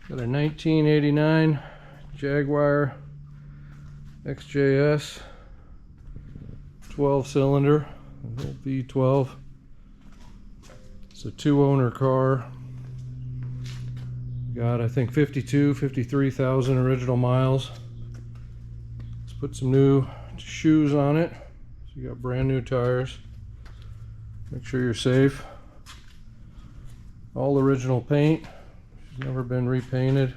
Got a 1989 Jaguar XJS 12-cylinder V12. It's a 2-owner car. Got, I think, 53,000 original miles. Let's put some new shoes on it. So you got brand new tires. Make sure you're safe. All original paint. She's never been repainted.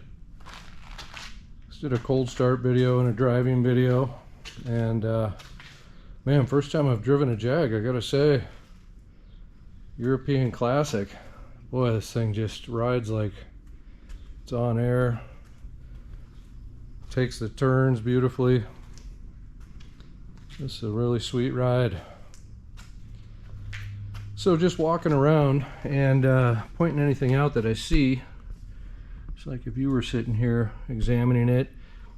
Just did a cold start video and a driving video, and man, first time I've driven a Jag, I gotta say, European classic. Boy, this thing just rides like it's on air. Takes the turns beautifully. This is a really sweet ride. So just walking around and pointing anything out that I see, it's like if you were sitting here examining it,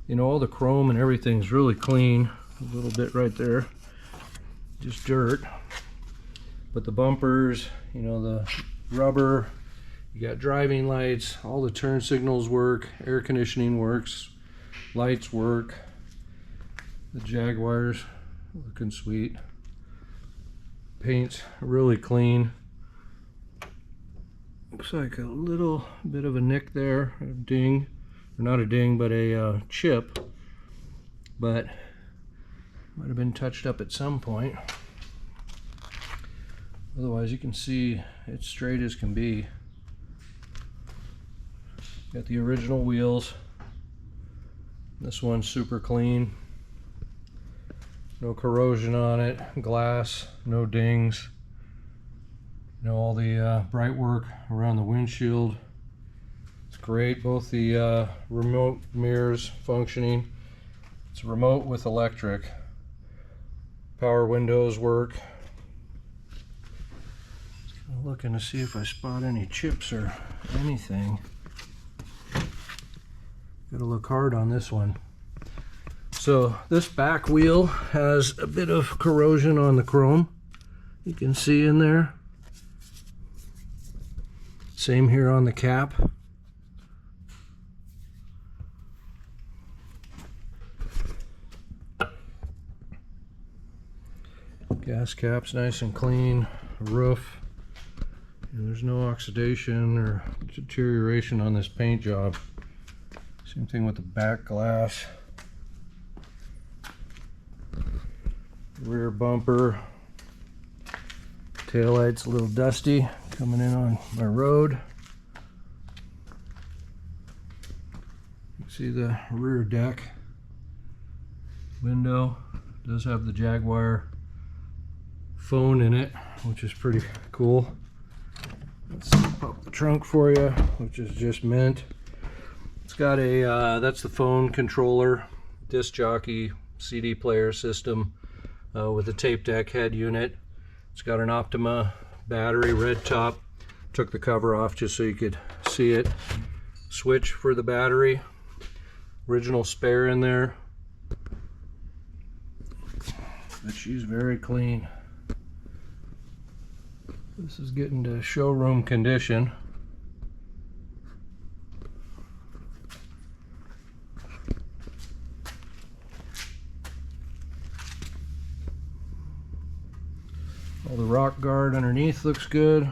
you know, all the chrome and everything's really clean. A little bit right there, just dirt. But the bumpers, you know, the rubber, you got driving lights, all the turn signals work, air conditioning works, lights work. The Jaguars looking sweet. Paint's really clean. Looks like a little bit of a nick there, a ding, or not a ding, but a chip, but might have been touched up at some point. Otherwise, you can see it's straight as can be. Got the original wheels. This one's super clean. No corrosion on it, glass, no dings. You know, all the bright work around the windshield. It's great. Both the remote mirrors functioning. It's remote with electric. Power windows work. Just kind of looking to see if I spot any chips or anything. Gotta look hard on this one. So this back wheel has a bit of corrosion on the chrome. You can see in there. Same here on the cap. Gas cap's nice and clean. Roof. And there's no oxidation or deterioration on this paint job. Same thing with the back glass. Rear bumper. Taillight's a little dusty coming in on my road. You can see the rear deck window. It does have the Jaguar phone in it, which is pretty cool. Let's pop the trunk for you, which is just mint. It's got a that's the phone controller, disc jockey, CD player system with a tape deck head unit. It's got an Optima battery, red top. Took the cover off just so you could see it. Switch for the battery. Original spare in there. But she's very clean. This is getting to showroom condition. All the rock guard underneath looks good.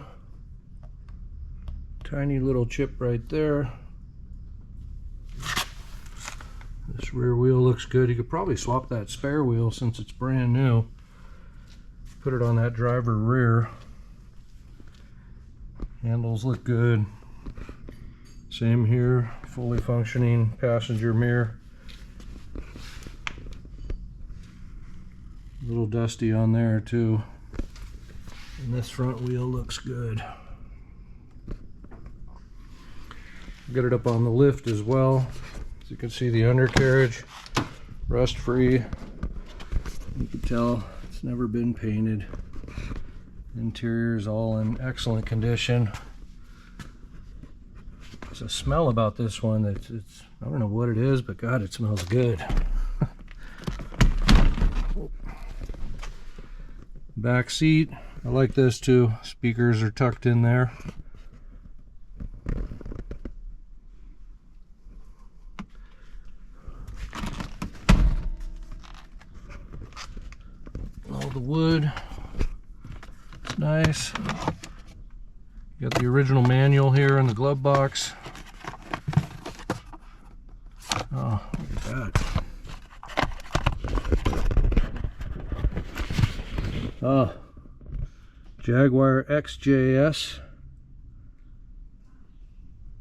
Tiny little chip right there. This rear wheel looks good. You could probably swap that spare wheel since it's brand new. Put it on that driver rear. Handles look good. Same here, fully functioning passenger mirror. A little dusty on there too. And this front wheel looks good. Get it up on the lift as well. As you can see, the undercarriage, rust free. You can tell it's never been painted. Interior is all in excellent condition. There's a smell about this one that's, I don't know what it is, but God, it smells good. Back seat, I like this too. Speakers are tucked in there. wood. It's nice. You got the original manual here in the glove box. Oh, look at that. Oh, Jaguar XJS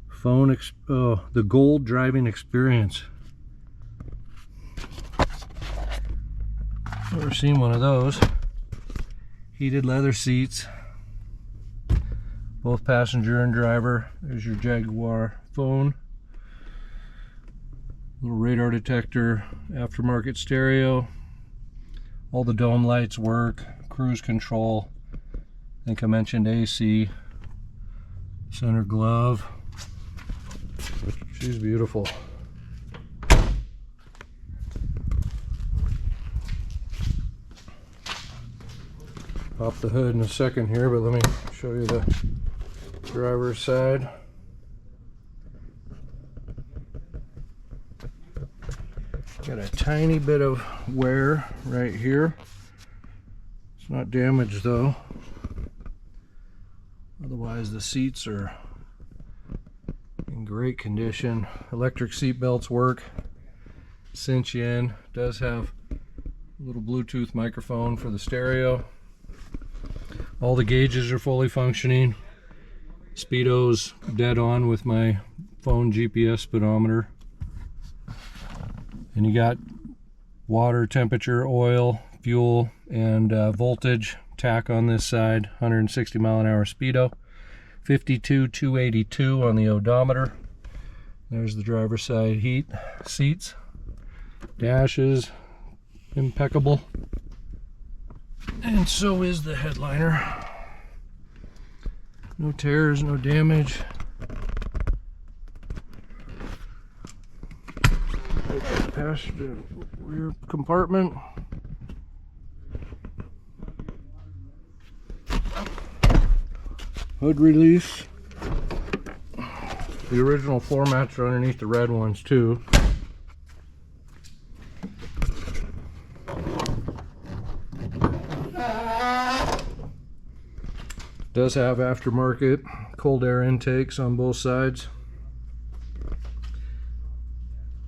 phone, the gold driving experience. Never seen one of those. Heated leather seats, both passenger and driver. There's your Jaguar phone. Little radar detector, aftermarket stereo. All the dome lights work, cruise control. I think I mentioned AC. Center glove. She's beautiful. Pop the hood in a second here, but let me show you the driver's side. Got a tiny bit of wear right here. It's not damaged though. Otherwise the seats are in great condition. Electric seat belts work. Cinch you in. Does have a little Bluetooth microphone for the stereo. All the gauges are fully functioning. Speedo's dead on with my phone GPS speedometer. And you got water, temperature, oil, fuel, and voltage tack on this side. 160 mile an hour speedo. 52,282 on the odometer. There's the driver's side heat seats. Dash is impeccable. And so is the headliner. No tears, no damage. Passenger rear compartment. Hood release. The original floor mats are underneath the red ones too. Does have aftermarket cold air intakes on both sides.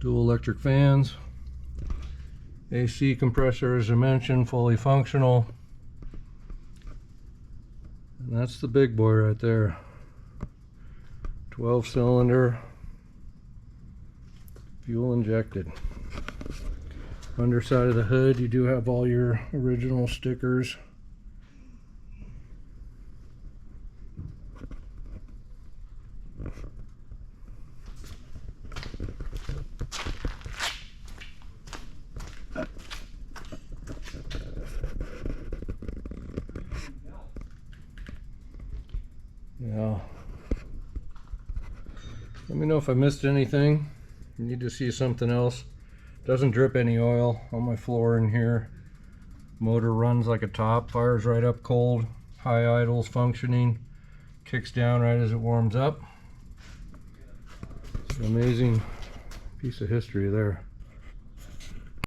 Dual electric fans. AC compressor, as I mentioned, fully functional. And that's the big boy right there. 12-cylinder, fuel injected. Underside of the hood, you do have all your original stickers. Yeah. Let me know if I missed anything. You need to see something else. Doesn't drip any oil on my floor in here. Motor runs like a top, fires right up cold. High idle's functioning. Kicks down right as it warms up. It's an amazing piece of history there.